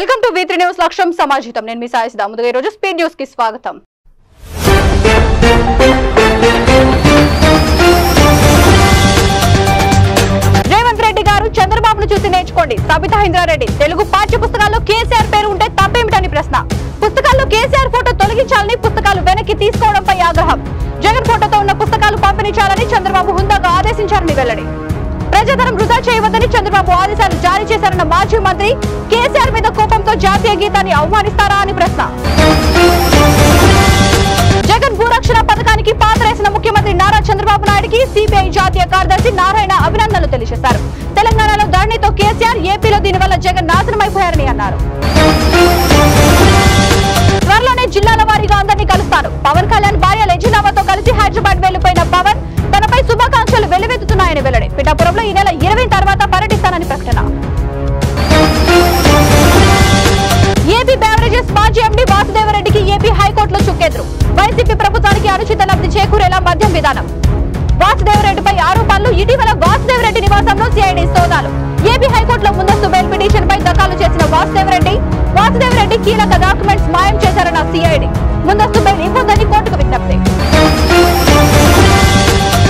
Welcome to V3 news లక్ష్యం సమాజితం. నేను మీ సాయి సిద్ధా. ముందుగా ఈ రోజు స్పీడ్ న్యూస్ కి స్వాగతం. రేవంత్ రెడ్డి గారు చంద్రబాబును చూసి నేర్చుకోండి. సబితా ఇంద్రారెడ్డి తెలుగు పాఠ్య పుస్తకాల్లో కేసీఆర్ పేరు ఉంటే తప్పేమిటని ప్రశ్న. పుస్తకాల్లో కేసీఆర్ ఫోటో తొలగించాలని, పుస్తకాలు వెనక్కి తీసుకోవడంపై ఆగ్రహం. జగన్ ఫోటోతో ఉన్న పుస్తకాలు పంపిణీ చేయాలని చంద్రబాబు హుందాగా ఆదేశించారని వెల్లడి. ప్రజాధనం వృధా చేయవద్దని చంద్రబాబు ఆదేశాలు జారీ చేశారన్న మాజీ మంత్రి. కేసీఆర్ మీద కోపంతో జాతీయ గీతాన్ని అవమానిస్తారా అని ప్రశ్న. జగన్ భూరక్షణ పథకానికి పాత్రేసిన ముఖ్యమంత్రి నారా చంద్రబాబు నాయుడికి సిపిఐ జాతీయ కార్యదర్శి నారాయణ అభినందనలు తెలియజేశారు. తెలంగాణలో ధరణితో కేసీఆర్, ఏపీలో దీనివల్ల జగన్ నాశనమైపోయారని అన్నారు. త్వరలోనే జిల్లాల వారీగా అందరినీ కలుస్తారు. పవన్ కళ్యాణ్ భార్య లెజినావాతో కలిసి హైదరాబాద్ వెళ్లిపోయిన పవన్ తనపై శుభాకాంక్షలు వెల్లువెత్తుతున్నాయని వెల్లడి. పిఠాపురంలో ఈ నెల 20 తర్వాత పర్యటిస్తానని ప్రకటన. ఏపీ బెవరేజెస్ మాజీ ఎండీ వాసుదేవరెడ్డికి ఏపీ హైకోర్టులో చుక్కెదురు. వైసీపీ ప్రభుత్వానికి అనుచిత లబ్ధి చేకూరేలా మద్యం విధానం. వాసుదేవరెడ్డిపై ఆరోపణలు. ఇటీవల వాసుదేవరెడ్డి నివాసంలో సిఐడి సోదాలు. ఏపీ హైకోర్టులో ముందస్తు బెయిల్ పిటిషన్ పై దాఖలు చేసిన వాసుదేవరెడ్డి కీలక డాక్యుమెంట్స్ మాయం చేశారన్న సిఐడి. ముందస్తు బెయిల్ ఇవ్వొద్దని కోర్టుకు విజ్ఞప్తి.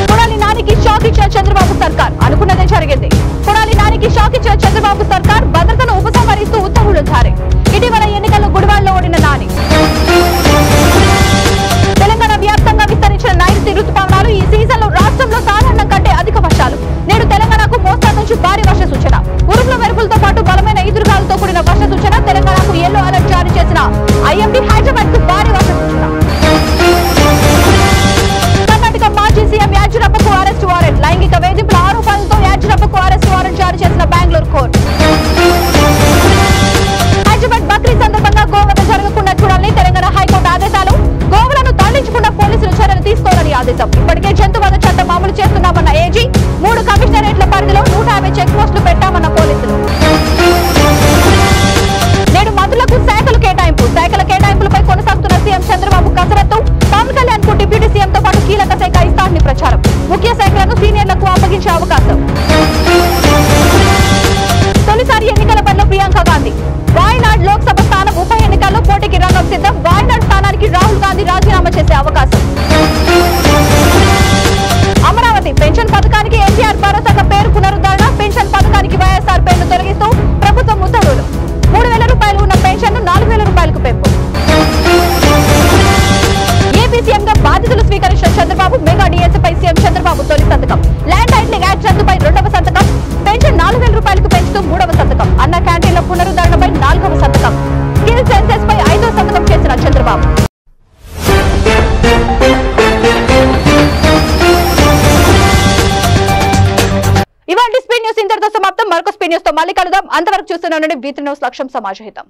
కొడాలి నానికి షాక్ ఇచ్చిన చంద్రబాబు సర్కార్. అనుకున్నదే జరిగింది. కొడాలి నానికి షాక్ ఇచ్చిన చంద్రబాబు సర్కార్ భద్రతను ఉపసంహరిస్తూ ఉత్తర్వులు జారీ. ఇటీవల ఎన్నికల్లో గుడివాడలో ఓడిన నాని. తెలంగాణ వ్యాప్తంగా విస్తరించిన నైరుతి రుతుపవనాలు. ఈ సీజన్ లో రాష్ట్రంలో సాధారణం కంటే అధిక వర్షాలు. నేడు తెలంగాణకు మోస్తరు నుంచి భారీ వర్ష సూచన. ఉరుముల మెరుపులతో పాటు బలమైన ఈదురుగాలతో కూడిన వర్ష సూచన. తెలంగాణకు యెల్లో అలర్ట్ జారీ చేసిన ఐఎండీ. హైదరాబాద్ కు భారీ వర్ష సూచన. కర్ణాటక మాజీ సీఎం యాడ్యూరప్పకు అరెస్ట్ వారెంట్. లైంగిక వేధింపుల ఆరోపణలతో యాడ్యూరప్పకు అరెస్ట్ వారెంట్ జారీ చేసిన బెంగళూరు కోర్టు. హైదరాబాద్ బక్రీద్ సందర్భంగా గోవధ జరగకుండా చూడాలని తెలంగాణ హైకోర్టు ఆదేశాలు. గోవులను తరలించకుండా పోలీసులు చర్యలు తీసుకోవాలని ఆదేశం. ఇప్పటికే జంతువధ చట్టం అమలు చేస్తున్నామన్న ఏజీ. 3 కమిషనరేట్ల పరిధిలో 150 చెక్ పోస్టులు పెట్టామన్న పోలీసులు. నేడు మంత్రులకు శాఖల కేటాయింపులపై కొనసాగుతున్న సీఎం చంద్రబాబు కసరత్తు. పవన్ కళ్యాణ్ కు డిప్యూటీ సీఎంతో పాటు కీలక శాఖ ఇస్తారని ప్రచారం. ముఖ్య శాఖలను సీనియర్లకు అప్పగించే అవకాశం. తొలిసారి ఎన్నికల బరిలో ప్రియాంక గాంధీ. వాయనాడ్ లోక్సభ స్థానం ఉప ఎన్నికల్లో పోటీకి రంగం సిద్ధం. వాయనాడ్ స్థానానికి రాహుల్ గాంధీ రాజీనామా చేసే అవకాశం. అమరావతి పెన్షన్ పథకానికి ఎన్టీఆర్ భరోసాగా పేరు పునరుద్ధరణ. పెన్షన్ పథకానికి వైఎస్ఆర్ పేరును తొలగిస్తూ ప్రభుత్వం ఉత్తర్వులు. 3,000 రూపాయలు ఉన్న పెన్షన్ ను 4,000 రూపాయలకు పెంపు. ఏపీ సీఎంగా బాధ్యతలు స్వీకరించిన చంద్రబాబు. మెగా డిఎస్పై సీఎం చంద్రబాబు తొలి సంతకం. ల్యాండ్ టైటిలింగ్ యాక్ట్ రద్దుపై 2వ సంతకం. పెన్షన్ 4,000 రూపాయలకు పెంచుతూ 3వ సంతకం. అన్న క్యాంటీన్ల పునరుద్ధరణపై 4వ సంతకం. స్కిల్ సెన్సెస్ పై 5వ సంతకం చేసిన చంద్రబాబు. ఇవాళ స్పీడ్ న్యూస్ ఇంతటితో సమాప్తం. మరొక స్పీడ్ న్యూస్ తో మళ్ళీ కలుద్దాం. అంతవరకు చూస్తూనే ఉండండి V3 న్యూస్ లక్ష్యం సమాజహితం.